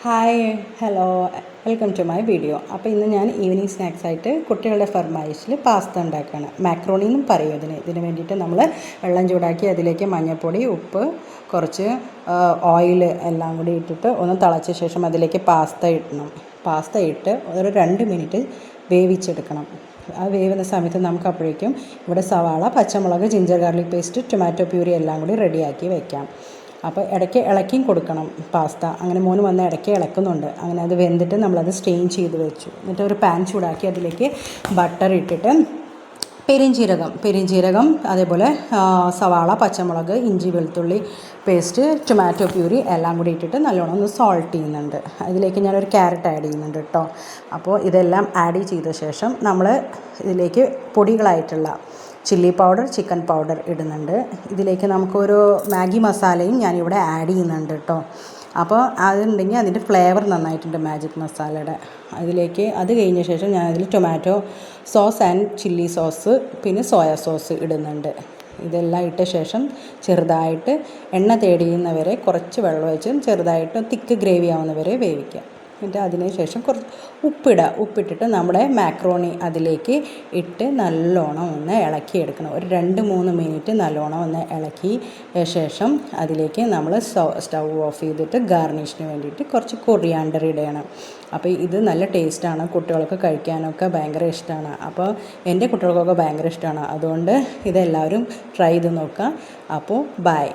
Hi hello welcome to my video. അപ്പോൾ ഇന്ന് ഞാൻ ഈവനിങ് സ്നാക്സ് ആയിട്ട് കുട്ടികളുടെ ഫർമായിഷിൽ പാസ്ത ഉണ്ടാക്കുകയാണ്. മാക്രോണി എന്നും പറയും ഇതിന് വേണ്ടിയിട്ട് നമ്മൾ വെള്ളം ചൂടാക്കി അതിലേക്ക് മഞ്ഞൾപ്പൊടി, ഉപ്പ്, കുറച്ച് ഓയിൽ എല്ലാം കൂടി ഇട്ടിട്ട് ഒന്ന് തിളച്ച ശേഷം അതിലേക്ക് പാസ്ത ഇട്ട് ഒരു 2 മിനിറ്റ് വേവിച്ചെടുക്കണം. ആ വേവുന്ന സമയത്ത് നമുക്ക് അപ്പോഴേക്കും ഇവിടെ സവാള, പച്ചമുളക്, ginger garlic paste, tomato puree എല്ലാം കൂടി റെഡിയാക്കി വയ്ക്കാം. അപ്പോൾ ഇടയ്ക്ക് ഇളക്കിയും കൊടുക്കണം പാസ്ത. അങ്ങനെ മോന് വന്ന് ഇടയ്ക്ക് ഇളക്കുന്നുണ്ട്. അങ്ങനെ അത് വെന്തിട്ട് നമ്മളത് സ്ട്രെയിൻ ചെയ്ത് വെച്ചു. എന്നിട്ട് ഒരു പാൻ ചൂടാക്കി അതിലേക്ക് ബട്ടർ ഇട്ടിട്ട് പെരിഞ്ജീരകം അതേപോലെ സവാള, പച്ചമുളക്, ഇഞ്ചി വെളുത്തുള്ളി പേസ്റ്റ്, ടൊമാറ്റോ പ്യൂരി എല്ലാം കൂടി ഇട്ടിട്ട് നല്ലോണം ഒന്ന് സോൾട്ട് ചെയ്യുന്നുണ്ട്. അതിലേക്ക് ഞാനൊരു ക്യാരറ്റ് ആഡ് ചെയ്യുന്നുണ്ട് കേട്ടോ. അപ്പോൾ ഇതെല്ലാം ആഡ് ചെയ്ത ശേഷം നമ്മൾ ഇതിലേക്ക് പൊടികളായിട്ടുള്ള ചില്ലി പൗഡർ, ചിക്കൻ പൗഡർ ഇടുന്നുണ്ട്. ഇതിലേക്ക് നമുക്കൊരു മാഗി മസാലയും ഞാനിവിടെ ആഡ് ചെയ്യുന്നുണ്ട് കേട്ടോ. അപ്പോൾ അതുണ്ടെങ്കിൽ അതിൻ്റെ ഫ്ലേവർ നന്നായിട്ടുണ്ട് മാജിക് മസാലയുടെ. അതിലേക്ക് അത് കഴിഞ്ഞ ശേഷം ഞാനതിൽ tomato sauce and chilli sauce പിന്നെ സോയ സോസ് ഇടുന്നുണ്ട്. ഇതെല്ലാം ഇട്ട ശേഷം ചെറുതായിട്ട് എണ്ണ തേടിയുന്നവരെ കുറച്ച് വെള്ളം ഒഴിച്ച് ചെറുതായിട്ട് തിക്ക് ഗ്രേവി ആവുന്നവരെ വേവിക്കുക. എന്നിട്ട് അതിന് ശേഷം കുറച്ച് ഉപ്പിട്ടിട്ട് നമ്മുടെ മാക്രോണി അതിലേക്ക് ഇട്ട് നല്ലോണം ഒന്ന് ഇളക്കിയെടുക്കണം. ഒരു 2-3 മിനിറ്റ് നല്ലോണം ഒന്ന് ഇളക്കി ശേഷം അതിലേക്ക് നമ്മൾ സ്റ്റൗ ഓഫ് ചെയ്തിട്ട് ഗാർണിഷിന് വേണ്ടിയിട്ട് കുറച്ച് കൊറിയാണ്ടർ ഇടണം. അപ്പോൾ ഇത് നല്ല ടേസ്റ്റാണ്, കുട്ടികൾക്ക് കഴിക്കാനൊക്കെ ഭയങ്കര ഇഷ്ടമാണ്. അപ്പോൾ എൻ്റെ കുട്ടികൾക്കൊക്കെ ഭയങ്കര ഇഷ്ടമാണ്. അതുകൊണ്ട് ഇതെല്ലാവരും ട്രൈ ചെയ്ത് നോക്കുക. അപ്പോൾ ബൈ.